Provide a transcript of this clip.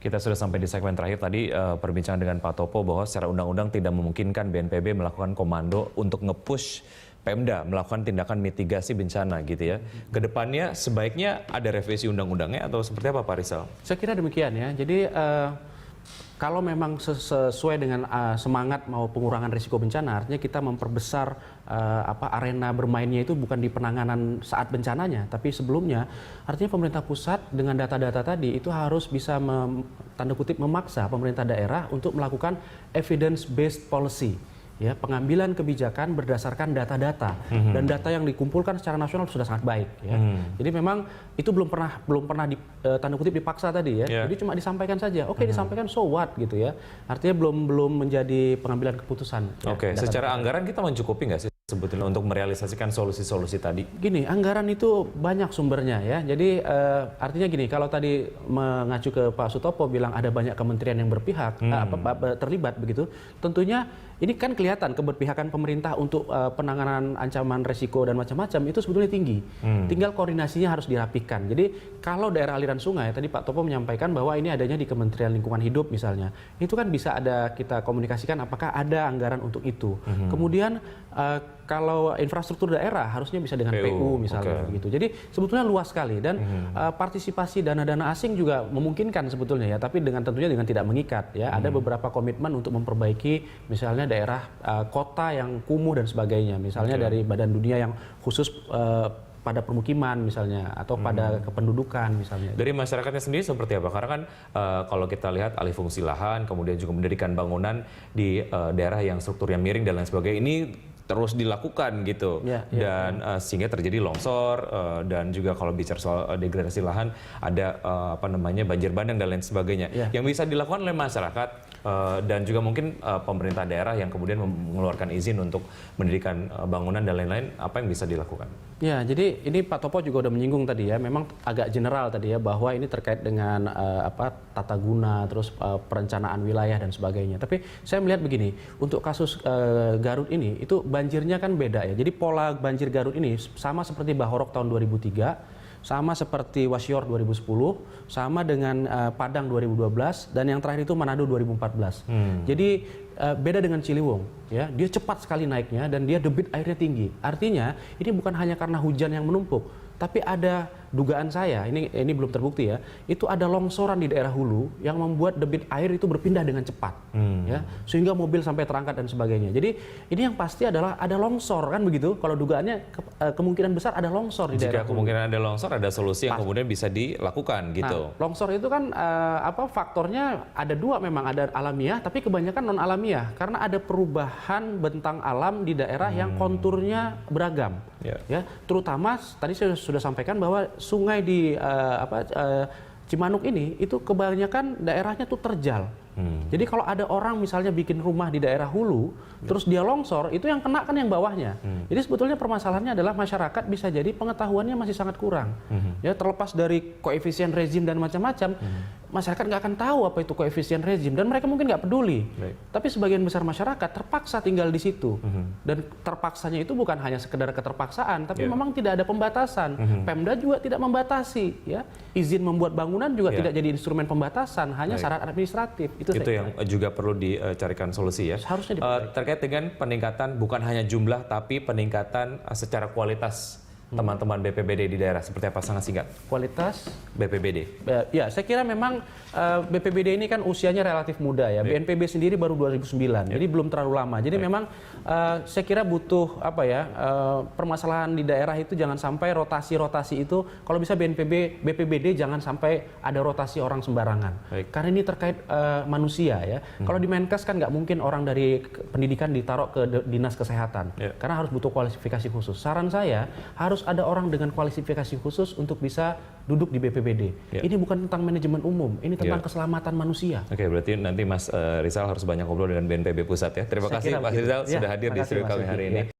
Kita sudah sampai di segmen terakhir tadi perbincangan dengan Pak Topo bahwa secara undang-undang tidak memungkinkan BNPB melakukan komando untuk nge-push Pemda melakukan tindakan mitigasi bencana gitu ya. Kedepannya sebaiknya ada revisi undang-undangnya atau seperti apa Pak Rizal? Saya kira demikian ya. Jadi kalau memang sesuai dengan semangat mau pengurangan risiko bencana, artinya kita memperbesar arena bermainnya itu bukan di penanganan saat bencananya, tapi sebelumnya. Artinya pemerintah pusat dengan data-data tadi itu harus bisa tanda kutip memaksa pemerintah daerah untuk melakukan evidence-based policy. Ya, pengambilan kebijakan berdasarkan data-data dan data yang dikumpulkan secara nasional sudah sangat baik ya. Jadi memang itu belum pernah tanda kutip dipaksa tadi ya. Jadi cuma disampaikan saja. Oke, disampaikan so what gitu ya. Artinya belum menjadi pengambilan keputusan. Oke, secara anggaran kita mencukupi nggak sih sebetulnya untuk merealisasikan solusi-solusi tadi? Gini, anggaran itu banyak sumbernya ya. Jadi artinya gini, kalau tadi mengacu ke Pak Sutopo bilang ada banyak kementerian yang berpihak terlibat begitu, tentunya ini kan kelihatan keberpihakan pemerintah untuk penanganan ancaman resiko dan macam-macam itu sebetulnya tinggi. Tinggal koordinasinya harus dirapikan. Jadi kalau daerah aliran sungai, tadi Pak Topo menyampaikan bahwa ini adanya di Kementerian Lingkungan Hidup misalnya, itu kan bisa ada kita komunikasikan apakah ada anggaran untuk itu. Kemudian kalau infrastruktur daerah harusnya bisa dengan PU misalnya begitu. Jadi sebetulnya luas sekali dan partisipasi dana-dana asing juga memungkinkan sebetulnya ya, tapi tentunya dengan tidak mengikat ya. Ada beberapa komitmen untuk memperbaiki misalnya daerah kota yang kumuh dan sebagainya, misalnya dari Badan Dunia yang khusus pada permukiman misalnya atau pada kependudukan misalnya. Dari masyarakatnya sendiri seperti apa? Karena kan kalau kita lihat alih fungsi lahan, kemudian juga mendirikan bangunan di daerah yang strukturnya miring dan lain sebagainya, ini terus dilakukan gitu dan sehingga terjadi longsor dan juga kalau bicara soal degradasi lahan ada banjir bandang dan lain sebagainya yang bisa dilakukan oleh masyarakat dan juga mungkin pemerintah daerah yang kemudian mengeluarkan izin untuk mendirikan bangunan dan lain-lain, apa yang bisa dilakukan? Ya, jadi ini Pak Topo juga udah menyinggung tadi ya, memang agak general tadi ya bahwa ini terkait dengan tata guna, terus perencanaan wilayah dan sebagainya. Tapi saya melihat begini, untuk kasus Garut ini itu banjirnya kan beda ya. Jadi pola banjir Garut ini sama seperti Bahorok tahun 2003, sama seperti Wasior 2010, sama dengan Padang 2012, dan yang terakhir itu Manado 2014. Jadi beda dengan Ciliwung, ya, dia cepat sekali naiknya dan dia debit airnya tinggi. Artinya ini bukan hanya karena hujan yang menumpuk, tapi ada dugaan saya, ini belum terbukti ya, itu ada longsoran di daerah hulu yang membuat debit air itu berpindah dengan cepat, ya, sehingga mobil sampai terangkat dan sebagainya. Jadi ini yang pasti adalah ada longsor kan begitu. Kalau dugaannya kemungkinan besar ada longsor di daerah hulu. Jika kemungkinan ada longsor, ada solusi yang kemudian bisa dilakukan gitu. Nah, longsor itu kan faktornya ada dua, memang ada alamiah, tapi kebanyakan non alamiah karena ada perubahan bentang alam di daerah yang konturnya beragam, ya, terutama tadi saya sudah sampaikan bahwa sungai di Cimanuk ini itu kebanyakan daerahnya tuh terjal. Jadi kalau ada orang misalnya bikin rumah di daerah hulu, terus dia longsor, itu yang kena kan yang bawahnya. Jadi sebetulnya permasalahannya adalah masyarakat bisa jadi pengetahuannya masih sangat kurang. Ya, terlepas dari koefisien rezim dan macam-macam, masyarakat nggak akan tahu apa itu koefisien rezim dan mereka mungkin nggak peduli. Tapi sebagian besar masyarakat terpaksa tinggal di situ. Dan terpaksanya itu bukan hanya sekedar keterpaksaan, tapi memang tidak ada pembatasan. Pemda juga tidak membatasi, ya. Izin membuat bangunan juga tidak jadi instrumen pembatasan, hanya syarat administratif. Itu yang juga perlu dicarikan solusi ya. Harusnya terkait dengan peningkatan bukan hanya jumlah tapi peningkatan secara kualitas teman-teman BPBD di daerah, seperti apa? Sangat singkat. Kualitas BPBD. Ya, saya kira memang BPBD ini kan usianya relatif muda ya. BNPB sendiri baru 2009, jadi belum terlalu lama. Jadi memang saya kira butuh permasalahan di daerah itu jangan sampai rotasi itu, kalau bisa BPBD jangan sampai ada rotasi orang sembarangan. Karena ini terkait manusia ya. Kalau di Menkes kan nggak mungkin orang dari pendidikan ditaruh ke dinas kesehatan, karena harus butuh kualifikasi khusus. Saran saya harus ada orang dengan kualifikasi khusus untuk bisa duduk di BPBD. Ini bukan tentang manajemen umum, ini tentang keselamatan manusia. Oke, berarti nanti Mas Rizal harus banyak ngobrol dengan BNPB Pusat ya. Terima kasih Mas Rizal sudah hadir di studio kami hari ini.